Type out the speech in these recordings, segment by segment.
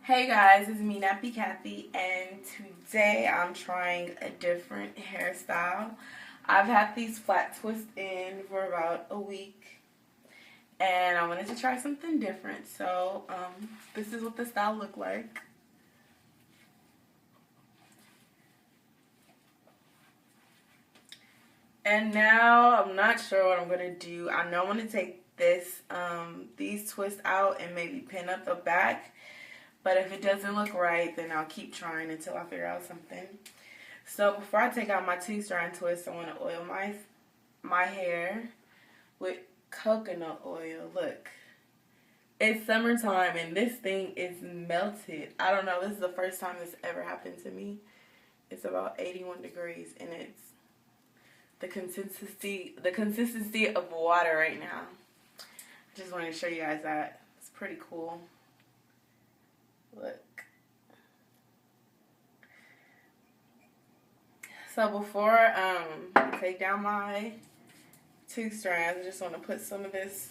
Hey guys, it's me, Nappy Kathy, and today I'm trying a different hairstyle. I've had these flat twists in for about a week, and I wanted to try something different. So, this is what the style looked like. And now I'm not sure what I'm gonna do. I know I'm gonna take these twists out and maybe pin up the back. But if it doesn't look right, then I'll keep trying until I figure out something. So before I take out my two-strand twist, I want to oil my hair with coconut oil. Look, it's summertime and this thing is melted. I don't know. This is the first time this ever happened to me. It's about 81 degrees and it's the consistency of water right now. I just wanted to show you guys that. It's pretty cool. Look. So before I take down my two strands, I just want to put some of this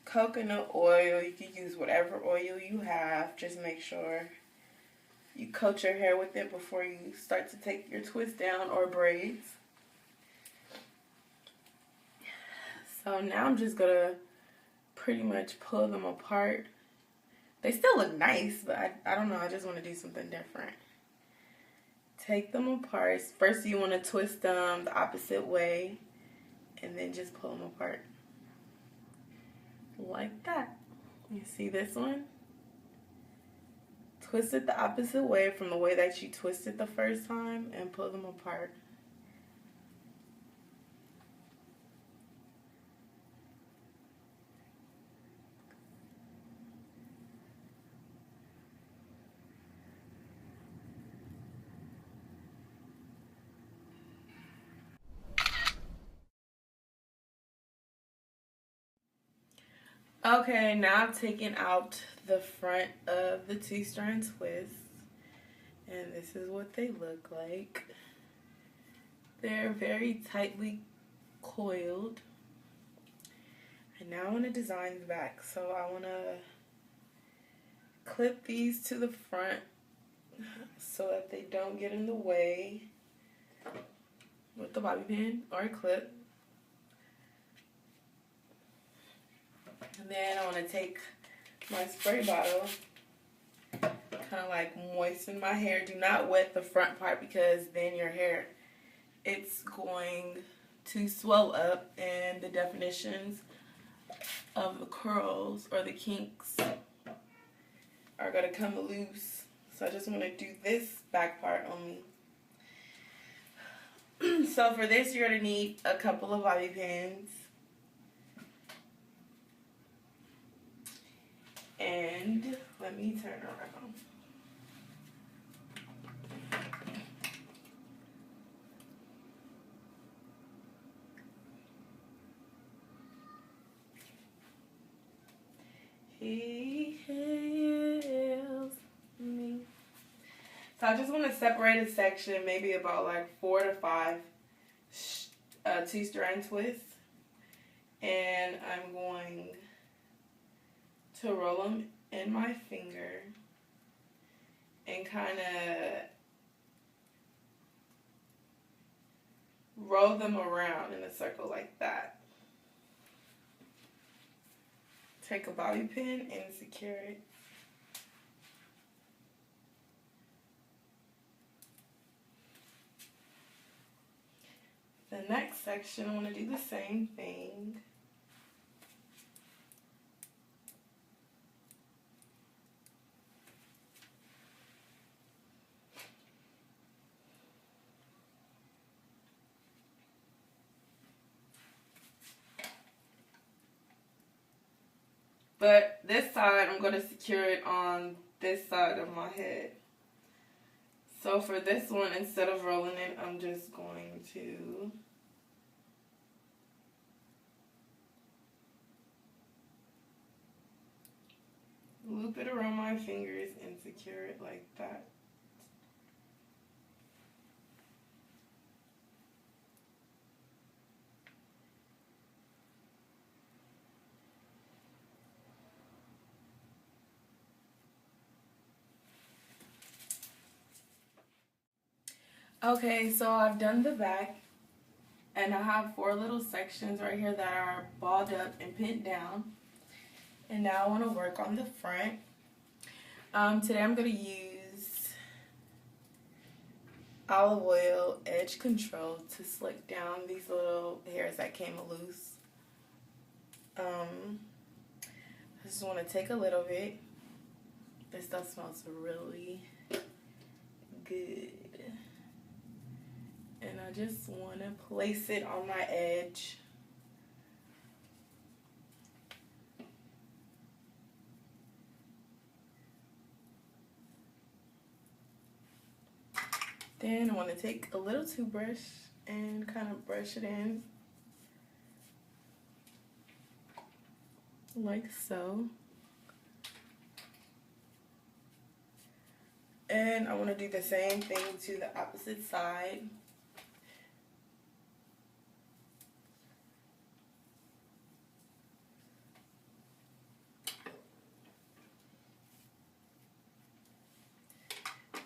coconut oil. You can use whatever oil you have. Just make sure you coat your hair with it before you start to take your twist down or braids. So now I'm just going to pretty much pull them apart. They still look nice, but I don't know. I just want to do something different. Take them apart. First you want to twist them the opposite way and then just pull them apart. Like that. You see this one? Twist it the opposite way from the way that you twisted the first time and pull them apart. Okay, now I've taken out the front of the two-strand twist, and this is what they look like. They're very tightly coiled. And now I want to design the back, so I want to clip these to the front so that they don't get in the way with the bobby pin or a clip. And then I want to take my spray bottle, kind of like moisten my hair. Do not wet the front part because then your hair, it's going to swell up and the definitions of the curls or the kinks are going to come loose. So I just want to do this back part only. So for this, you're going to need a couple of bobby pins. And let me turn around. He hails me. So I just want to separate a section, maybe about like 4 to 5 two-strand twists. And I'm going to roll them in my finger and kind of roll them around in a circle like that. Take a bobby pin and secure it. The next section, I want to do the same thing. But this side, I'm going to secure it on this side of my head. So for this one, instead of rolling it, I'm just going to loop it around my fingers and secure it like that. Okay, so I've done the back, and I have 4 little sections right here that are balled up and pinned down. And now I want to work on the front. Today I'm going to use olive oil edge control to slick down these little hairs that came loose. I just want to take a little bit. This stuff smells really good. And I just want to place it on my edge. Then I want to take a little toothbrush and kind of brush it in. Like so. And I want to do the same thing to the opposite side.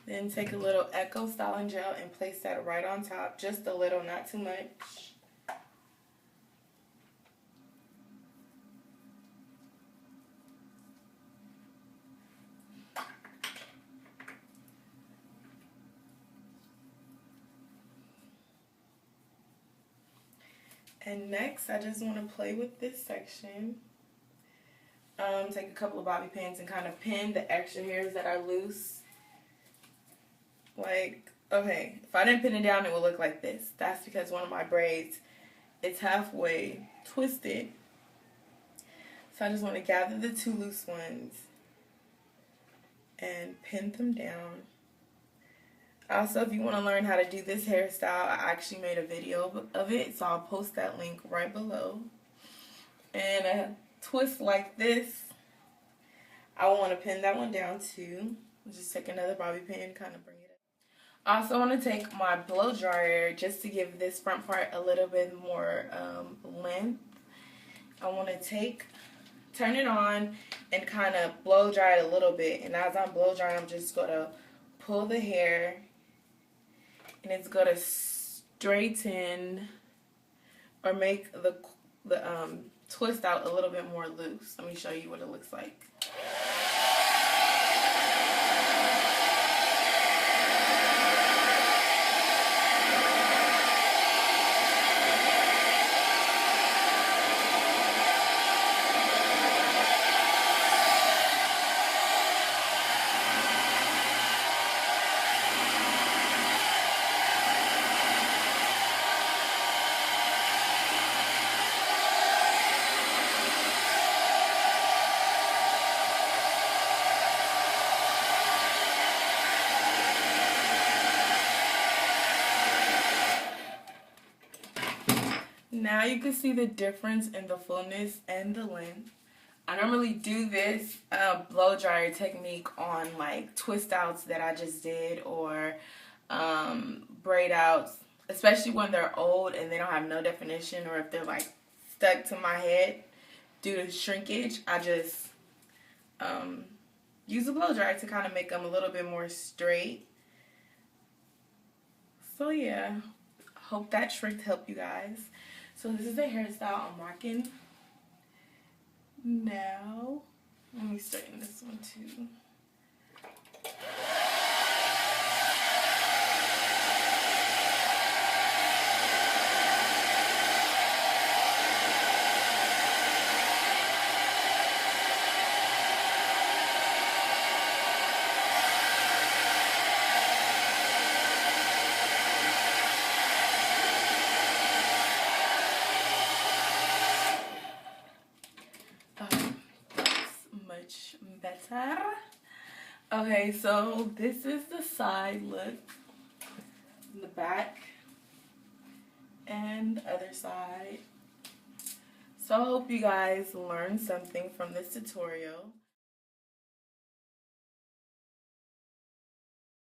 Then take a little Echo Styling Gel and place that right on top. Just a little, not too much. And next, I just want to play with this section. Take a couple of bobby pins and kind of pin the extra hairs that are loose. Like, okay, if I didn't pin it down, it would look like this. That's because one of my braids, it's halfway twisted. So I just want to gather the 2 loose ones and pin them down. Also, if you want to learn how to do this hairstyle, I actually made a video of it, so I'll post that link right below. And a twist like this, I want to pin that one down too. Just take another bobby pin, kind of bring it up. I also want to take my blow dryer just to give this front part a little bit more length. I want to turn it on and kind of blow dry it a little bit. And as I'm blow drying, I'm just going to pull the hair and it's going to straighten or make the twist out a little bit more loose. Let me show you what it looks like. Now you can see the difference in the fullness and the length. I normally do this blow dryer technique on like twist outs that I just did or braid outs, especially when they're old and they don't have no definition or if they're like stuck to my head due to shrinkage. I just use a blow dryer to kind of make them a little bit more straight. So yeah, hope that trick helped you guys. So this is the hairstyle I'm rocking now. Let me straighten this one too. Better. Okay, so this is the side look, the back, and the other side. So I hope you guys learned something from this tutorial.